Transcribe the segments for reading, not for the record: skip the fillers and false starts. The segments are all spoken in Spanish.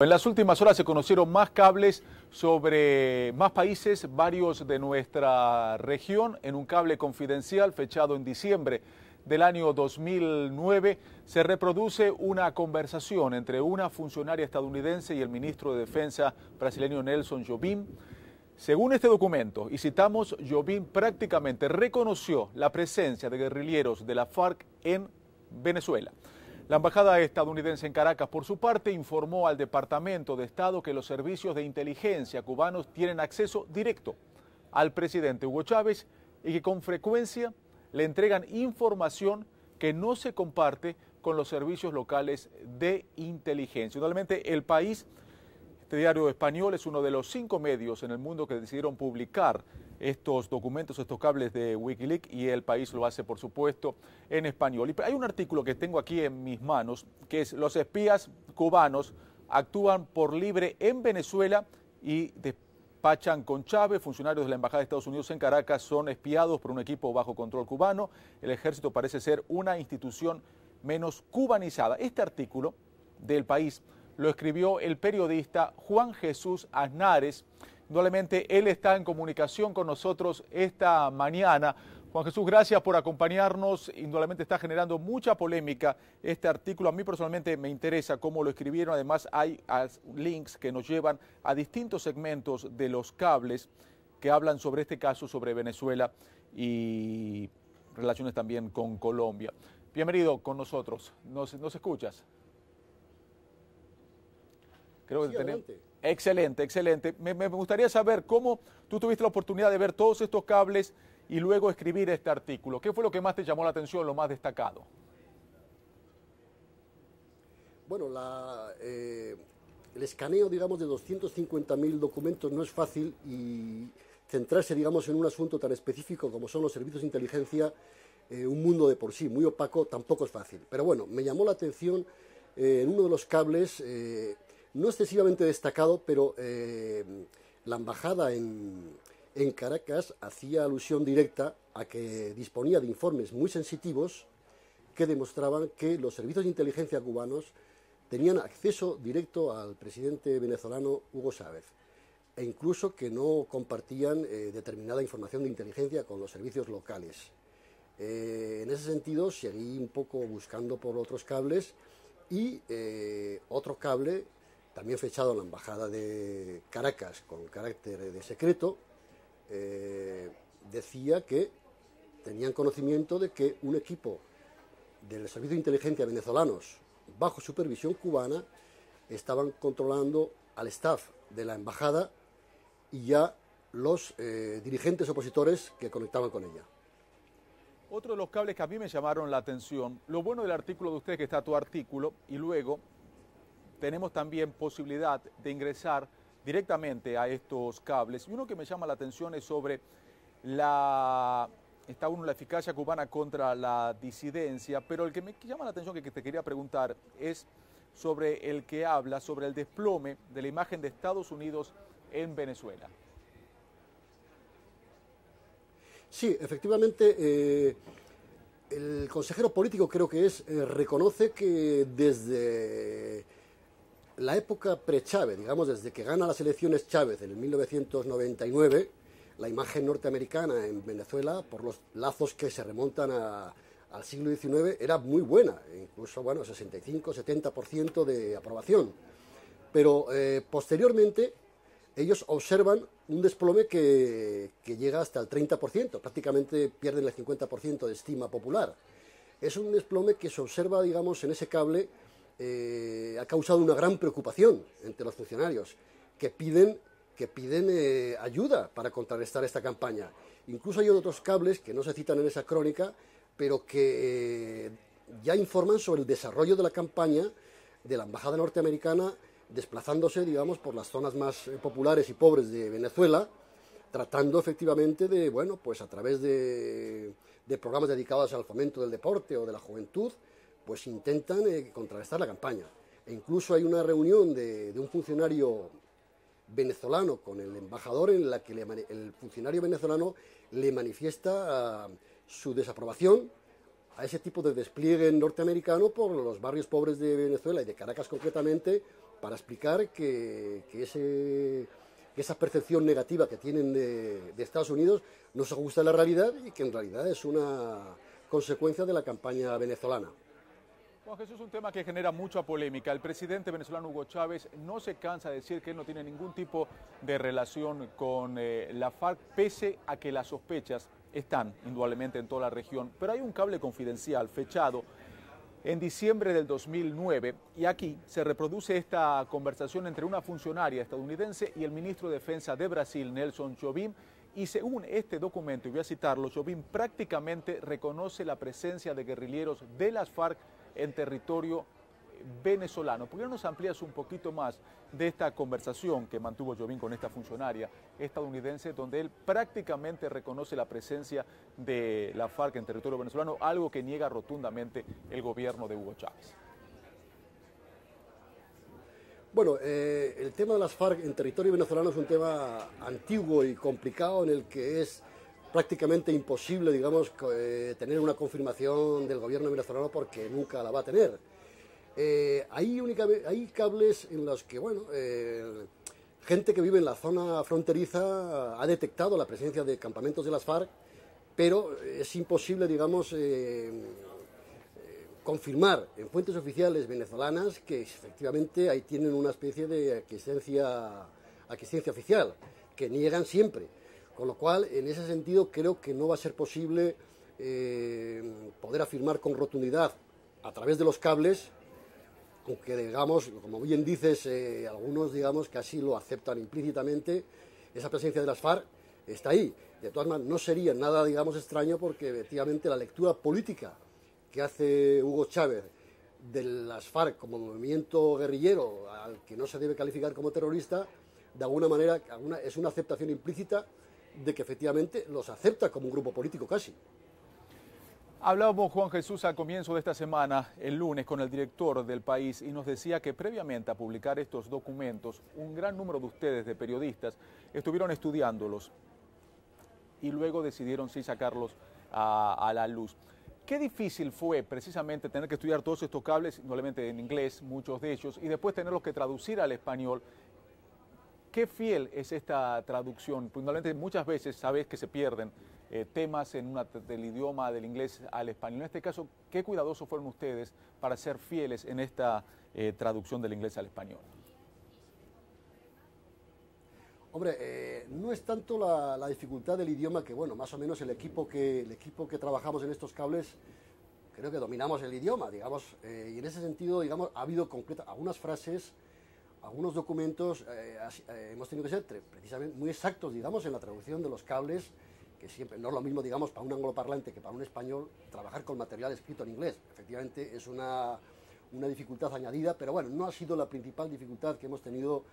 En las últimas horas se conocieron más cables sobre más países, varios de nuestra región. En un cable confidencial fechado en diciembre del año 2009 se reproduce una conversación entre una funcionaria estadounidense y el ministro de Defensa brasileño Nelson Jobim. Según este documento, y citamos, Jobim prácticamente reconoció la presencia de guerrilleros de la FARC en Venezuela. La embajada estadounidense en Caracas, por su parte, informó al Departamento de Estado que los servicios de inteligencia cubanos tienen acceso directo al presidente Hugo Chávez y que con frecuencia le entregan información que no se comparte con los servicios locales de inteligencia. Finalmente, El País, este diario español, es uno de los 5 medios en el mundo que decidieron publicar estos documentos, estos cables de Wikileaks, y El País lo hace, por supuesto, en español. Y hay un artículo que tengo aquí en mis manos, que es: los espías cubanos actúan por libre en Venezuela y despachan con Chávez. Funcionarios de la Embajada de Estados Unidos en Caracas son espiados por un equipo bajo control cubano. El ejército parece ser una institución menos cubanizada. Este artículo del País lo escribió el periodista Juan Jesús Aznares. Indudablemente él está en comunicación con nosotros esta mañana. Juan Jesús, gracias por acompañarnos. Indudablemente está generando mucha polémica este artículo. A mí personalmente me interesa cómo lo escribieron. Además hay links que nos llevan a distintos segmentos de los cables que hablan sobre este caso, sobre Venezuela y relaciones también con Colombia. Bienvenido con nosotros. ¿Nos escuchas? Creo que sí, tenemos... adelante. Excelente, excelente. Me gustaría saber cómo tú tuviste la oportunidad de ver todos estos cables y luego escribir este artículo. ¿Qué fue lo que más te llamó la atención, lo más destacado? Bueno, el escaneo, digamos, de 250.000 documentos no es fácil, y centrarse, digamos, en un asunto tan específico como son los servicios de inteligencia, un mundo de por sí muy opaco, tampoco es fácil. Pero bueno, me llamó la atención en uno de los cables, no excesivamente destacado, pero la embajada en Caracas hacía alusión directa a que disponía de informes muy sensitivos que demostraban que los servicios de inteligencia cubanos tenían acceso directo al presidente venezolano Hugo Chávez, e incluso que no compartían determinada información de inteligencia con los servicios locales. En ese sentido, seguí un poco buscando por otros cables, y otro cable también fechado en la embajada de Caracas con carácter de secreto, decía que tenían conocimiento de que un equipo del servicio de inteligencia venezolanos bajo supervisión cubana estaban controlando al staff de la embajada y ya los dirigentes opositores que conectaban con ella. Otro de los cables que a mí me llamaron la atención, lo bueno del artículo de usted, que está tu artículo, y luego tenemos también posibilidad de ingresar directamente a estos cables. Y uno que me llama la atención es sobre la eficacia cubana contra la disidencia, pero el que me llama la atención, que te quería preguntar, es sobre el que habla sobre el desplome de la imagen de Estados Unidos en Venezuela. Sí, efectivamente, el consejero político, creo que reconoce que desde la época pre-Chávez, digamos, desde que gana las elecciones Chávez en 1999, la imagen norteamericana en Venezuela, por los lazos que se remontan al siglo XIX, era muy buena, incluso, bueno, 65-70% de aprobación. Pero posteriormente ellos observan un desplome que llega hasta el 30%, prácticamente pierden el 50% de estima popular. Es un desplome que se observa, digamos, en ese cable. Ha causado una gran preocupación entre los funcionarios que piden ayuda para contrarrestar esta campaña. Incluso hay otros cables que no se citan en esa crónica, pero que ya informan sobre el desarrollo de la campaña de la embajada norteamericana, desplazándose, digamos, por las zonas más populares y pobres de Venezuela, tratando efectivamente de, bueno, pues a través de programas dedicados al fomento del deporte o de la juventud, pues intentan contrarrestar la campaña. E incluso hay una reunión de un funcionario venezolano con el embajador en la que el funcionario venezolano le manifiesta su desaprobación a ese tipo de despliegue norteamericano por los barrios pobres de Venezuela y de Caracas concretamente, para explicar que esa percepción negativa que tienen de Estados Unidos no se ajusta a la realidad y que en realidad es una consecuencia de la campaña venezolana. Juan Jesús, un tema que genera mucha polémica. El presidente venezolano Hugo Chávez no se cansa de decir que él no tiene ningún tipo de relación con la FARC, pese a que las sospechas están indudablemente en toda la región. Pero hay un cable confidencial fechado en diciembre del 2009 y aquí se reproduce esta conversación entre una funcionaria estadounidense y el ministro de Defensa de Brasil, Nelson Jobim, y según este documento, y voy a citarlo, Jobim prácticamente reconoce la presencia de guerrilleros de las FARC en territorio venezolano. ¿Por qué no nos amplías un poquito más de esta conversación que mantuvo Jobim con esta funcionaria estadounidense, donde él prácticamente reconoce la presencia de la FARC en territorio venezolano, algo que niega rotundamente el gobierno de Hugo Chávez? Bueno, el tema de las FARC en territorio venezolano es un tema antiguo y complicado en el que es prácticamente imposible, digamos, tener una confirmación del gobierno venezolano porque nunca la va a tener. Hay cables en los que, bueno, gente que vive en la zona fronteriza ha detectado la presencia de campamentos de las FARC, pero es imposible, digamos, confirmar en fuentes oficiales venezolanas que efectivamente ahí tienen una especie de aquiescencia oficial, que niegan siempre. Con lo cual, en ese sentido, creo que no va a ser posible poder afirmar con rotundidad a través de los cables, aunque, digamos, como bien dices, algunos, digamos, casi lo aceptan implícitamente, esa presencia de las FARC está ahí. De todas maneras, no sería nada, digamos, extraño porque, efectivamente, la lectura política que hace Hugo Chávez de las FARC como movimiento guerrillero al que no se debe calificar como terrorista, de alguna manera es una aceptación implícita de que efectivamente los acepta como un grupo político casi. Hablábamos, Juan Jesús, al comienzo de esta semana, el lunes, con el director del país y nos decía que previamente a publicar estos documentos, un gran número de ustedes, de periodistas, estuvieron estudiándolos y luego decidieron sí sacarlos a la luz. Qué difícil fue precisamente tener que estudiar todos estos cables, indudablemente en inglés, muchos de ellos, y después tenerlos que traducir al español. ¿Qué fiel es esta traducción? Indudablemente muchas veces sabes que se pierden temas del idioma del inglés al español. En este caso, ¿qué cuidadosos fueron ustedes para ser fieles en esta traducción del inglés al español? Hombre, no es tanto la dificultad del idioma que, bueno, más o menos el equipo que trabajamos en estos cables, creo que dominamos el idioma, digamos, y en ese sentido, digamos, ha habido algunas frases, algunos documentos, hemos tenido que ser precisamente muy exactos, digamos, en la traducción de los cables, que siempre no es lo mismo, digamos, para un angloparlante que para un español, trabajar con material escrito en inglés. Efectivamente, es una dificultad añadida, pero bueno, no ha sido la principal dificultad que hemos tenido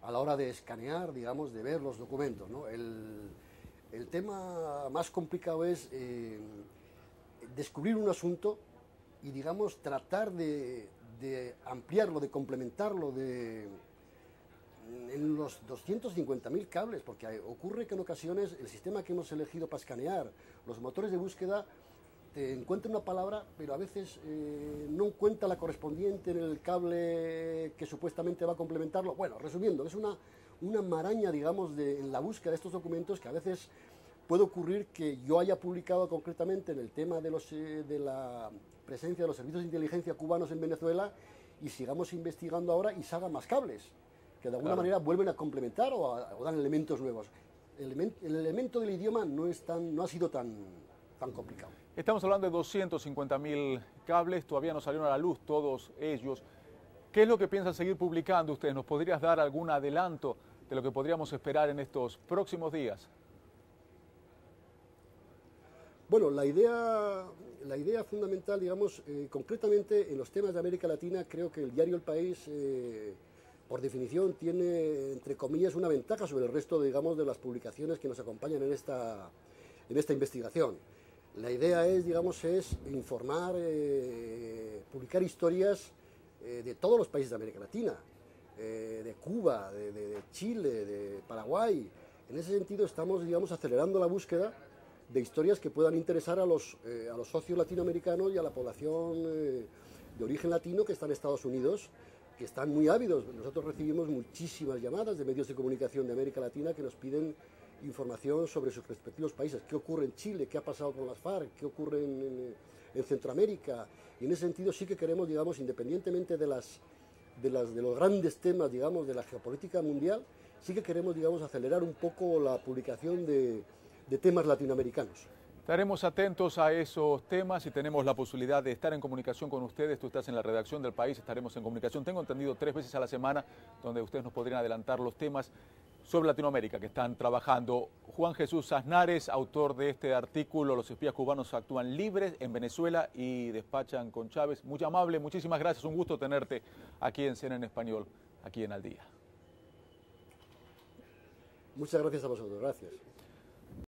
a la hora de escanear, digamos, de ver los documentos, ¿no? El tema más complicado es descubrir un asunto y, digamos, tratar de ampliarlo, de complementarlo en los 250.000 cables, porque ocurre que en ocasiones el sistema que hemos elegido para escanear, los motores de búsqueda, te encuentra una palabra, pero a veces no encuentra la correspondiente en el cable que supuestamente va a complementarlo. Bueno, resumiendo, es una maraña, digamos, en la búsqueda de estos documentos que a veces puede ocurrir que yo haya publicado concretamente en el tema de la presencia de los servicios de inteligencia cubanos en Venezuela y sigamos investigando ahora y salgan más cables, que de alguna manera vuelven a complementar o dan elementos nuevos. El elemento del idioma no ha sido tan complicado. Estamos hablando de 250.000 cables, todavía no salieron a la luz todos ellos. ¿Qué es lo que piensan seguir publicando ustedes? ¿Nos podrías dar algún adelanto de lo que podríamos esperar en estos próximos días? Bueno, la idea fundamental, digamos, concretamente en los temas de América Latina, creo que el diario El País, por definición, tiene, entre comillas, una ventaja sobre el resto, digamos, de las publicaciones que nos acompañan en esta investigación. La idea es, digamos, informar, publicar historias de todos los países de América Latina, de Cuba, de Chile, de Paraguay. En ese sentido estamos, digamos, acelerando la búsqueda de historias que puedan interesar a los socios latinoamericanos y a la población de origen latino que está en Estados Unidos, que están muy ávidos. Nosotros recibimos muchísimas llamadas de medios de comunicación de América Latina que nos piden información sobre sus respectivos países. ¿Qué ocurre en Chile? ¿Qué ha pasado con las FARC? ¿Qué ocurre en Centroamérica? Y en ese sentido sí que queremos, digamos, independientemente de los grandes temas, digamos, de la geopolítica mundial, sí que queremos, digamos, acelerar un poco la publicación de temas latinoamericanos. Estaremos atentos a esos temas y tenemos la posibilidad de estar en comunicación con ustedes. Tú estás en la redacción del País, estaremos en comunicación. Tengo entendido 3 veces a la semana donde ustedes nos podrían adelantar los temas sobre Latinoamérica que están trabajando. Juan Jesús Aznares, autor de este artículo, Los espías cubanos actúan libres en Venezuela y despachan con Chávez. Muy amable, muchísimas gracias. Un gusto tenerte aquí en CNN Español, aquí en Al Día. Muchas gracias a vosotros. Gracias.